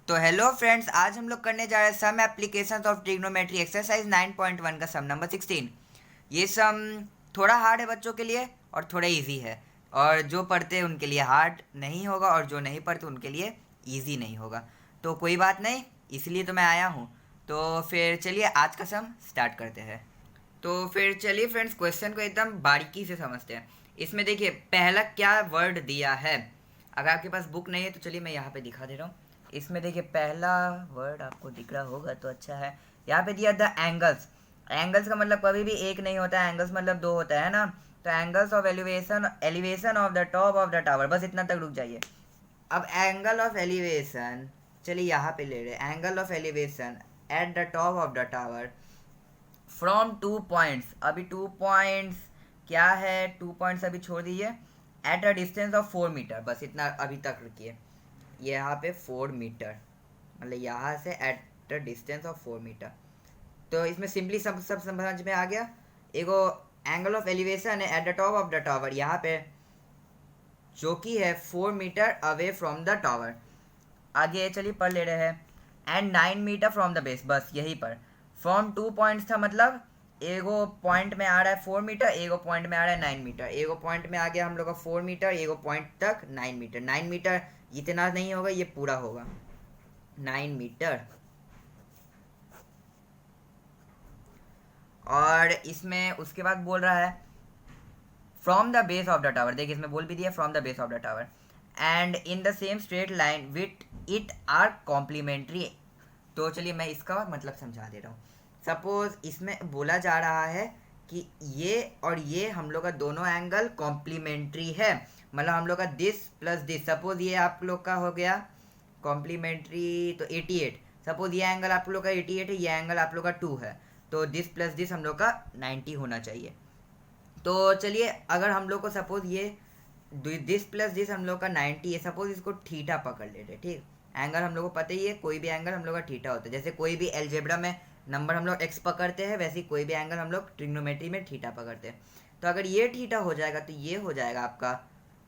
तो hello friends, आज हम लोग करने जा रहे हैं some applications of trigonometry exercise 9.1 का सम नंबर 16। ये सम थोड़ा हार्ड है बच्चों के लिए और थोड़ा इजी है। और जो पढ़ते हैं उनके लिए हार्ड नहीं होगा और जो नहीं पढ़ते उनके लिए इजी नहीं होगा। तो कोई बात नहीं, इसलिए तो मैं आया हूँ। तो फिर चलिए आज का सम स्टार्ट करते हैं। तो फिर चलिए फ्रेंड्स, क्वेश्चन को एकदम बारीकी से समझते हैं। इसमें देखिए पहला क्या वर्ड दिया है। अगर आपके पास बुक नहीं है तो चलिए मैं यहाँ पे दिखा दे रहा हूँ। इसमें देखिए पहला वर्ड आपको दिख रहा होगा तो अच्छा है। यहाँ पे दिया द एंगल्स। एंगल्स का मतलब कभी भी एक नहीं होता है, एंगल्स मतलब दो होता है ना। तो angles of elevation elevation of the top of the tower, बस इतना तक रुक जाइए। अब एंगल ऑफ एलिवेशन, चलिए यहाँ पे ले रहे angle of elevation eight the top of the tower from 2 points. अभी 2 पॉइंट्स क्या है, 2 पॉइंट्स अभी छोड़ दीजिए। At a distance of 4 metre, बस इतना अभी तक रुकिए। ये यहाँ पे 4 मीटर, मतलब यहाँ से at a distance of 4 metre. तो इसमें सिंपली सब समझ में आ गया। एगो एंगल ऑफ एलिवेशन है at the top of the tower, यहाँ पे जो कि है 4 metre away from the tower. आगे चलिए पढ़ ले रहे हैं। And 9 metre from the base, बस यही पर। फ्रॉम 2 पॉइंट्स था, मतलब एगो पॉइंट में आ रहा है 4 मीटर, एगो पॉइंट में आ रहा है 9 मीटर। एगो पॉइंट में आ गया हम लोग का 4 मीटर, एगो पॉइंट तक 9 मीटर। 9 मीटर इतना नहीं होगा, ये पूरा होगा 9 मीटर। और इसमें उसके बाद बोल रहा है from the base of the tower. देखिए इसमें बोल भी दिया from the base of the tower and in the same straight line with it are complementary. तो चलिए मैं इसका मतलब समझा दे रहा हूँ। सपोज इसमें बोला जा रहा है कि ये और ये हम लोग का दोनों एंगल कॉम्प्लीमेंट्री है। मतलब हम लोग का दिस प्लस दिस, सपोज ये आप लोग का हो गया कॉम्प्लीमेंट्री तो 88। सपोज ये एंगल आप लोग का 88 है, ये एंगल आप लोग का 2 है। तो दिस प्लस दिस हम लोग का 90 होना चाहिए। तो चलिए अगर हम लोग को सपोज ये दिस प्लस दिस हम लोग का 90 है, सपोज इसको थीटा पकड़ लेते, ठीक। एंगल हम लोग को पता ही है, कोई भी एंगल हम लोग का थीटा होता है। जैसे कोई भी एलजेब्रा में नंबर हम लोग एक्स पकड़ते हैं, वैसे ही कोई भी एंगल हम लोग ट्रिग्नोमेट्री में थीटा पकड़ते हैं। तो अगर ये थीटा हो जाएगा तो ये हो जाएगा आपका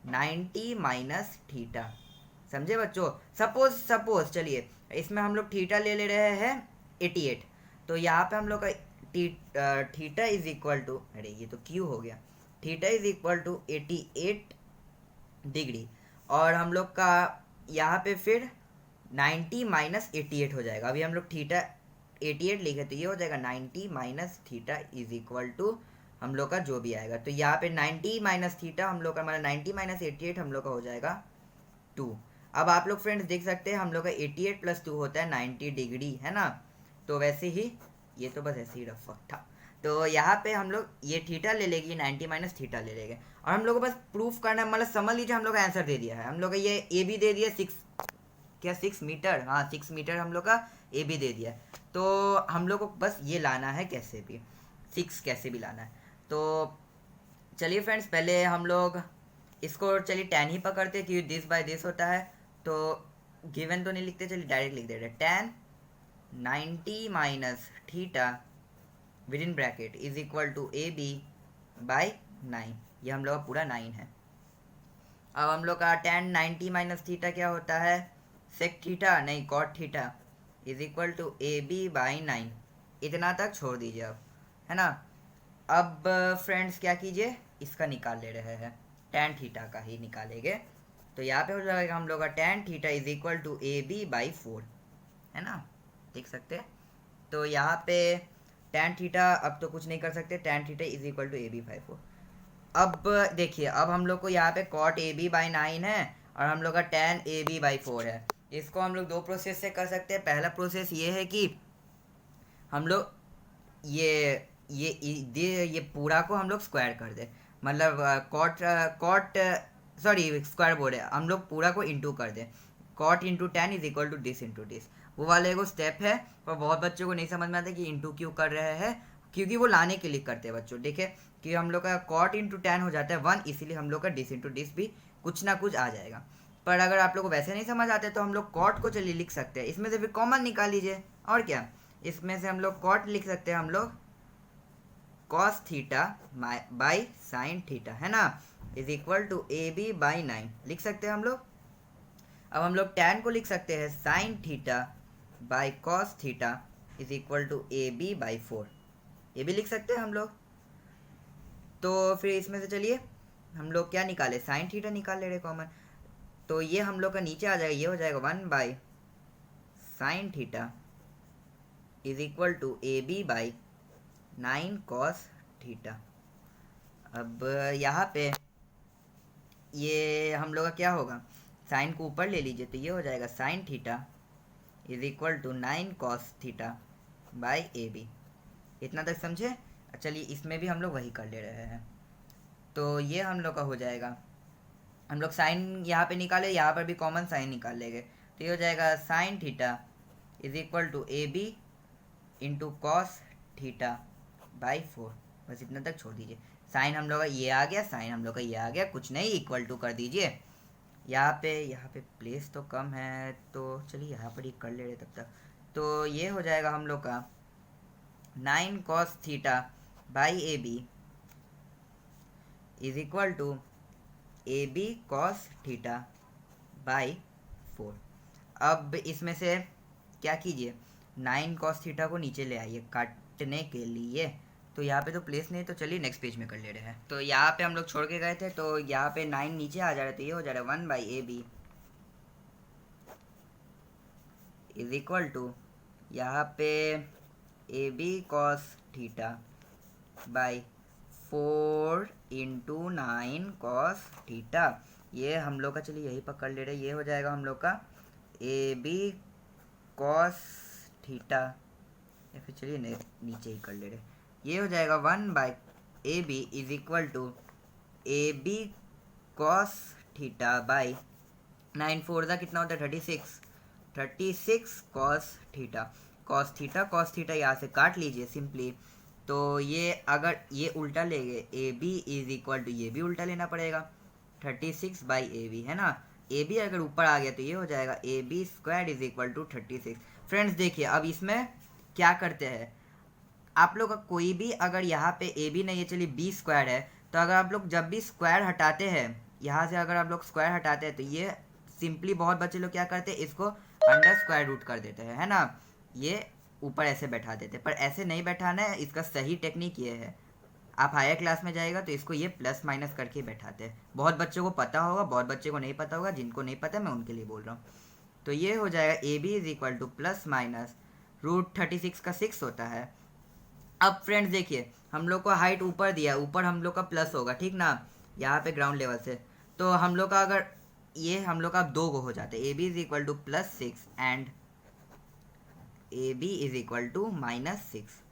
90 माइनस थीटा। समझे बच्चों। सपोज सपोज चलिए इसमें हम लोग थीटा ले रहे हैं 88। तो यहाँ पे हम लोग का थीटा इज इक्वल टू, अरे ये तो क्यू हो गया, theta is equal to 88 degree. और हम लोग का यहाँ पे फिर 90 माइनस 88 हो जाएगा। अभी हम लोग थीटा 88 लिखे तो ये हो जाएगा 90 minus theta is equal to हम लोग का जो भी आएगा। तो यहाँ पे 90 माइनस थीटा हम लोग का, मतलब 90 माइनस 88 हम लोग का हो जाएगा 2। अब आप लोग फ्रेंड्स देख सकते हैं हम लोग का 88 प्लस 2 होता है 90 डिग्री, है ना। तो वैसे ही ये तो बस ऐसे ही रफ था। तो यहाँ पे हम लोग ये थीटा ले लेगी, 90 माइनस थीटा ले लेंगे। और हम लोग को बस प्रूफ करना है, मतलब समझ लीजिए हम लोग का आंसर दे दिया है। हम लोग का ये ए भी दे दिया 6, क्या 6 मीटर, हाँ 6 मीटर हम लोग का ए भी दे दिया। तो हम लोग को बस ये लाना है कैसे भी, 6 कैसे भी लाना है। तो चलिए फ्रेंड्स पहले हम लोग इसको चलिए टेन ही पकड़ते क्योंकि दिस बाय दिस होता है। तो गिवन तो नहीं लिखते, चलिए डायरेक्ट लिख दे रहे tan 90 minus theta with in bracket is equal to A B by 9। ये हम लोग का पूरा 9 है। अब हम लोग का टेन 90 माइनस थीटा क्या होता है, सेक थीटा नहीं cot theta is equal to A B by 9। इतना तक छोड़ दीजिए अब, है ना। अब फ्रेंड्स क्या कीजिए, इसका निकाल ले रहे हैं, टेन थीटा का ही निकालेंगे। तो यहाँ पे हो जाएगा हम लोग का tan theta is equal to A B by 4, है ना, देख सकते हैं। तो यहाँ पे टेन थीटा अब तो कुछ नहीं कर सकते, tan theta is equal to A B by 4। अब देखिए अब हम लोग को यहाँ पे कॉट ए बी बाई 9 है और हम लोग का टेन ए बी बाई 4 है। इसको हम लोग दो प्रोसेस से कर सकते हैं। पहला प्रोसेस ये है कि हम लोग ये पूरा को हम लोग स्क्वायर कर दे, मतलब कॉट कॉट सॉरी स्क्वायर बोल रहे हैं, हम लोग पूरा को इंटू कर दे। Cot into ten is equal to this into this, वो वाले को स्टेप है। पर बहुत बच्चों को नहीं समझ में आता कि इंटू क्यों कर रहे हैं, क्योंकि वो लाने के लिए करते हैं बच्चों। देखिए कि हम लोग का कॉट इंटू टेन हो जाता है 1, इसीलिए हम लोग का डिस इंटू डिस भी कुछ ना कुछ आ जाएगा। पर अगर आप लोग को वैसे नहीं समझ आते तो हम लोग कॉट को चलिए लिख सकते हैं, इसमें से फिर कॉमन निकाल लीजिए। और क्या, इसमें से हम लोग कॉट लिख सकते हैं, हम लोग cos theta by sine theta, है ना, is equal to A B by 9 लिख सकते हैं हम लोग। अब हम लोग tan को लिख सकते हैं sine theta by cos theta is equal to A B by 4, ये भी लिख सकते हैं हम लोग। तो फिर इसमें से चलिए हम लोग क्या निकाले, साइन थीटा निकाल ले रहे कॉमन, तो ये हम लोग का नीचे आ जाएगा, ये हो जाएगा 1 by sine theta is equal to A B by 9 cos theta. अब यहाँ पे ये हम लोग का क्या होगा, साइन को ऊपर ले लीजिए तो ये हो जाएगा sine theta is equal to 9 cos theta by A B. इतना तक समझे। चलिए इसमें भी हम लोग वही कर ले रहे हैं, तो ये हम लोग का हो जाएगा, हम लोग साइन यहाँ पे निकाले, यहाँ पर भी कॉमन साइन निकाल लेंगे, तो ये हो जाएगा sine theta is equal to A B into cos theta by 4। बस इतना तक छोड़ दीजिए, साइन हम लोग का ये आ गया, साइन हम लोग का ये आ गया, कुछ नहीं, इक्वल टू कर दीजिए। यहाँ पे प्लेस तो कम है, तो चलिए यहाँ पर ही कर ले रहे तब तक। तो ये हो जाएगा हम लोग का 9 cos theta by A B is equal to A B cos theta by 4। अब इसमें से क्या कीजिए, 9 कॉस थीटा को नीचे ले आइए काटने के लिए, तो यहाँ पे तो प्लेस नहीं, तो चलिए नेक्स्ट पेज में कर ले रहे हैं। तो यहाँ पे हम लोग छोड़ के गए थे, तो यहाँ पे 9 नीचे आ जा रहा है, तो ये हो जा रहा है 1 by A B is equal to यहाँ पे A B cos theta by 4 into 9 cos theta. ये हम लोग का, चलिए यही पर कर ले रहे, ये हो जाएगा हम लोग का ए बी कॉस थीटा, या फिर चलिए नीचे ही कर ले रहे, ये हो जाएगा 1 by A B is equal to A B cos theta by 9 4 का कितना होता है 36 कॉस थीटा यहाँ से काट लीजिए सिंपली। तो ये अगर ये उल्टा लेंगे A B is equal to, ये भी उल्टा लेना पड़ेगा 36 बाई ए बी, है ना। ए बी अगर ऊपर आ गया तो ये हो जाएगा A B square is equal to 36। Friends देखिए अब इसमें क्या करते हैं, आप लोग का कोई भी अगर यहाँ पे ए बी नहीं है, चलिए बी स्क्वायर है, तो अगर आप लोग जब भी स्क्वायर हटाते हैं, यहाँ से अगर आप लोग स्क्वायर हटाते हैं, तो ये सिंपली बहुत बच्चे लोग क्या करते हैं, इसको अंडर स्क्वायर रूट कर देते हैं, है ना, ये ऊपर ऐसे बैठा देते हैं, पर ऐसे नहीं बैठाना है। इसका सही टेक्निक ये है, आप हायर क्लास में जाएगा तो इसको ये प्लस माइनस करके बैठाते हैं। बहुत बच्चों को पता होगा, बहुत बच्चे को नहीं पता होगा, जिनको नहीं पता मैं उनके लिए बोल रहा हूँ। तो ये हो जाएगा A B is equal to plus minus root 36 का 6 होता है। अब फ्रेंड्स देखिए हम लोग को हाइट ऊपर दिया, ऊपर हम लोग का प्लस होगा, ठीक ना, यहाँ पे ग्राउंड लेवल से, तो हम लोग का अगर ये हम लोग का 2 गो हो जाते हैं, A B is equal to plus 6 and A B is equal to -6।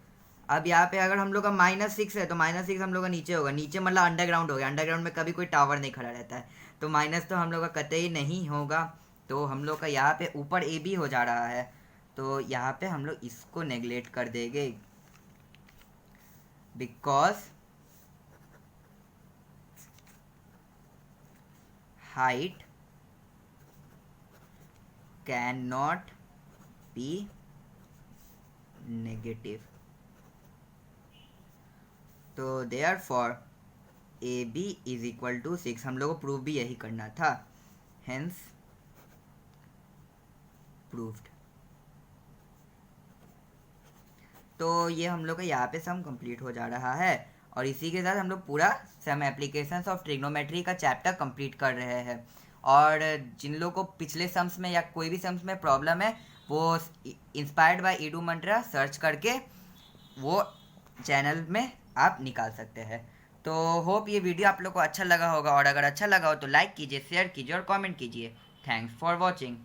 अब यहाँ पे अगर हम लोग का -6 है तो -6 हम लोग का नीचे होगा, नीचे मतलब अंडरग्राउंड हो गया, अंडरग्राउंड में कभी कोई टावर नहीं खड़ा रहता है, तो माइनस तो हम लोग का कतई नहीं होगा, तो हम लोग का यहाँ पे ऊपर ए बी हो जा रहा है, तो यहाँ पे हम लोग इसको नेग्लेक्ट कर देंगे, because height can not be negative, तो therefore A B is equal to 6। हम लोग को प्रूव भी यही करना था, हेंस प्रूव्ड। तो ये हम लोग का यहाँ पे सम कंप्लीट हो जा रहा है, और इसी के साथ हम लोग पूरा सम एप्लीकेशंस ऑफ ट्रिग्नोमेट्री का चैप्टर कंप्लीट कर रहे हैं। और जिन लोगों को पिछले सम्स में या कोई भी सम्स में प्रॉब्लम है, वो inspired by Edu Mantra search करके वो चैनल में आप निकाल सकते हैं। तो होप ये वीडियो आप लोग को अच्छा लगा होगा, और अगर अच्छा लगा हो तो लाइक कीजिए, शेयर कीजिए और कमेंट कीजिए। Thanks for watching.